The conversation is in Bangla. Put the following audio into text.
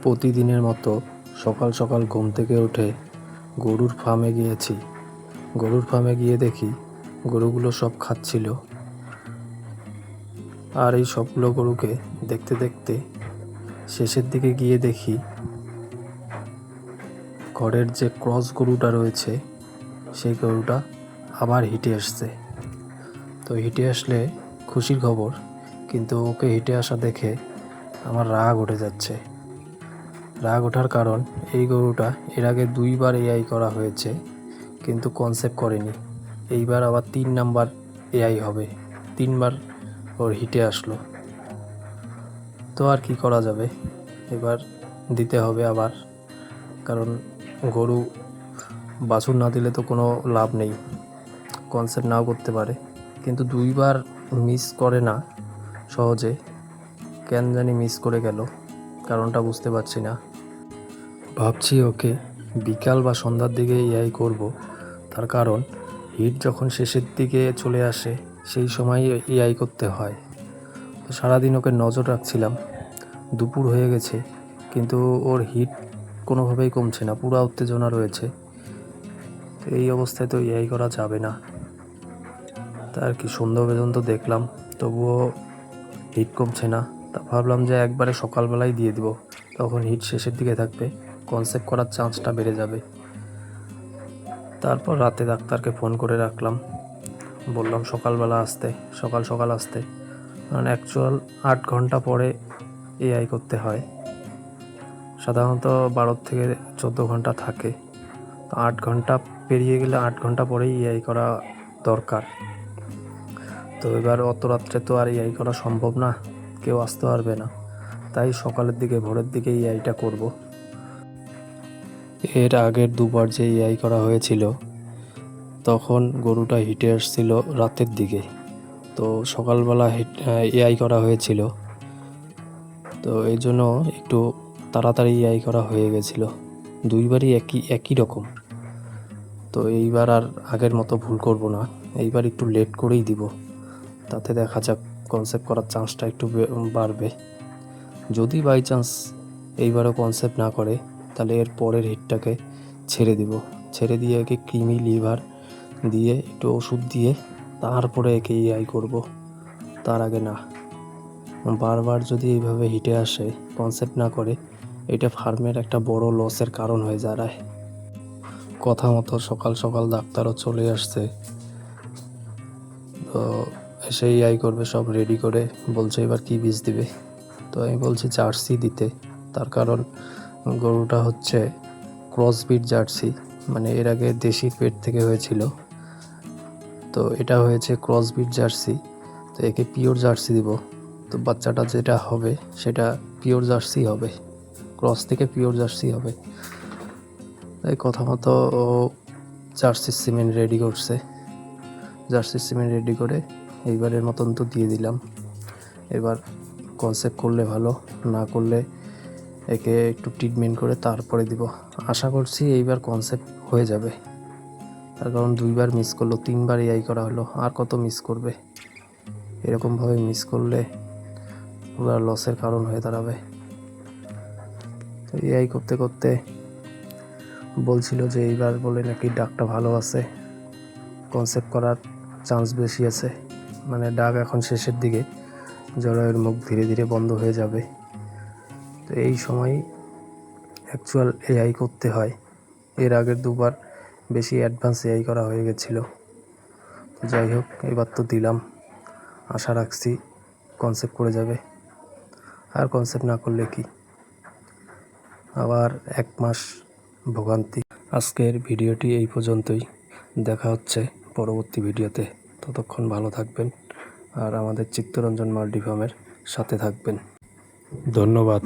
প্রতিদিনের মতো সকাল সকাল ঘুম থেকে উঠে গরুর ফার্মে গিয়েছি। গরুর ফার্মে গিয়ে দেখি গরুগুলো সব খাচ্ছিল। আর এই সবগুলো গরুকে দেখতে দেখতে শেষের দিকে গিয়ে দেখি ঘরের যে ক্রস গরুটা রয়েছে সেই গরুটা আবার হিটে আসছে। তো হিটে আসলে খুশির খবর, কিন্তু ওকে হিটে আসা দেখে আমার রাগ উঠে যাচ্ছে। রাগ ওঠার কারণ, এই গরুটা এর আগে 2বার এআই করা হয়েছে কিন্তু কনসেপ্ট করেনি। এইবার আবার 3 নাম্বার এআই হবে, 3বার ওর হিটে আসলো। তো আর কি করা যাবে, এবার দিতে হবে আবার, কারণ গরু বাছুর না দিলে তো কোনো লাভ নেই। কনসেপ্ট নাও করতে পারে, কিন্তু 2বার মিস করে না সহজে। কেন জানি মিস করে গেল, কারণটা বুঝতে পারছি না। ভাবছি ওকে বিকাল বা সন্ধ্যার দিকে এআই করব, তার কারণ হিট যখন শেষের দিকে চলে আসে সেই সময় এআই করতে হয়। তো সারাদিন ওকে নজর রাখছিলাম, দুপুর হয়ে গেছে কিন্তু ওর হিট কোনোভাবেই কমছে না, পুরো উত্তেজনা রয়েছে। তো এই অবস্থায় তো এআই করা যাবে না। তার কি সন্ধ্যা পর্যন্ত দেখলাম, তবুও হিট কমছে না। তা ভাবলাম যে একবারে সকালবেলায় দিয়ে দিব, তখন হিট শেষের দিকে থাকবে, কনসেপ্ট করার চান্সটা বেড়ে যাবে। তারপর রাতে ডাক্তারকে ফোন করে রাখলাম, বললাম সকালবেলা আসতে, সকাল সকাল আসতে, কারণ অ্যাকচুয়াল 8 ঘন্টা পরে এআই করতে হয়। সাধারণত 12 থেকে 14 ঘন্টা থাকে, তো 8 ঘন্টা পেরিয়ে গেলে 8 ঘন্টা পরেই এআই করা দরকার। তো এবার অত রাত্রে তো আর এআই করা সম্ভব না, কেউ আসতে পারবে না, তাই সকালের দিকে ভোরের দিকে এআইটা করব। এর আগের 2বার যে এআই করা হয়েছিল তখন গরুটা হিটে আসছিল রাতের দিকে, তো সকালবেলা এআই করা হয়েছিল, তো এই জন্য একটু তাড়াতাড়ি এআই করা হয়ে গেছিলো। 2বারই একই রকম। তো এইবার আর আগের মতো ভুল করব না, এইবার একটু লেট করেই দিব, তাতে দেখা যাক কনসেপ্ট করার চান্সটা একটু বাড়বে। যদি বাই চান্স এইবারও কনসেপ্ট না করে, তাহলে এর পরের হিটটাকে ছেড়ে দিব, ছেড়ে দিয়ে একে ক্রিমি লিভার দিয়ে একটু ওষুধ দিয়ে তারপরে একে এআই করব, তার আগে না। বারবার যদি এইভাবে হিটে আসে, কনসেপ্ট না করে, এটা ফার্মের একটা বড় লসের কারণ হয়ে দাঁড়ায়। কথা মতো সকাল সকাল ডাক্তারও চলে আসছে, তো এসে এআই করবে, সব রেডি করে বলছে এবার কি বীজ দিবে। তো আমি বলছি জার্সি দিতে, তার কারণ গরুটা হচ্ছে ক্রসবিট জার্সি, মানে এর আগে দেশির পেট থেকে হয়েছিল, তো এটা হয়েছে ক্রসবিট জার্সি। তো একে পিওর জার্সি দিব, তো বাচ্চাটা যেটা হবে সেটা পিওর জার্সি হবে, ক্রস থেকে পিওর জার্সি হবে। তাই কথা মতো ও জার্সির সিমেন্ট রেডি করছে, জার্সির সিমেন্ট রেডি করে এইবারের মতন তো দিয়ে দিলাম। এবার কনসেপ্ট করলে ভালো, না করলে একে একটু ট্রিটমেন্ট করে তারপরে দিব। আশা করছি এইবার কনসেপ্ট হয়ে যাবে, তার কারণ 2বার মিস করলো, 3বার এআই করা হলো, আর কত মিস করবে। এরকমভাবে মিস করলে পুরো লসের কারণ হয়ে দাঁড়াবে। তো এআই করতে করতে বলছিল যে এইবার বলে নাকি ডাকটা ভালো আছে, কনসেপ্ট করার চান্স বেশি আছে, মানে ডাক এখন শেষের দিকে, জরায়ুর মুখ ধীরে ধীরে বন্ধ হয়ে যাবে। তো এই সময় অ্যাকচুয়াল এআই করতে হয়। এর আগের 2বার বেশি অ্যাডভান্স এআই করা হয়ে গেছিলো। যাই হোক, এবার তো দিলাম, আশা রাখছি কনসেপ্ট করে যাবে। আর কনসেপ্ট না করলে কি, আবার 1 মাস ভোগান্তি। আজকের ভিডিওটি এই পর্যন্তই, দেখা হচ্ছে পরবর্তী ভিডিওতে। ততক্ষণ ভালো থাকবেন আর আমাদের চিত্তরঞ্জন মাল্টি ফার্মের সাথে থাকবেন। ধন্যবাদ।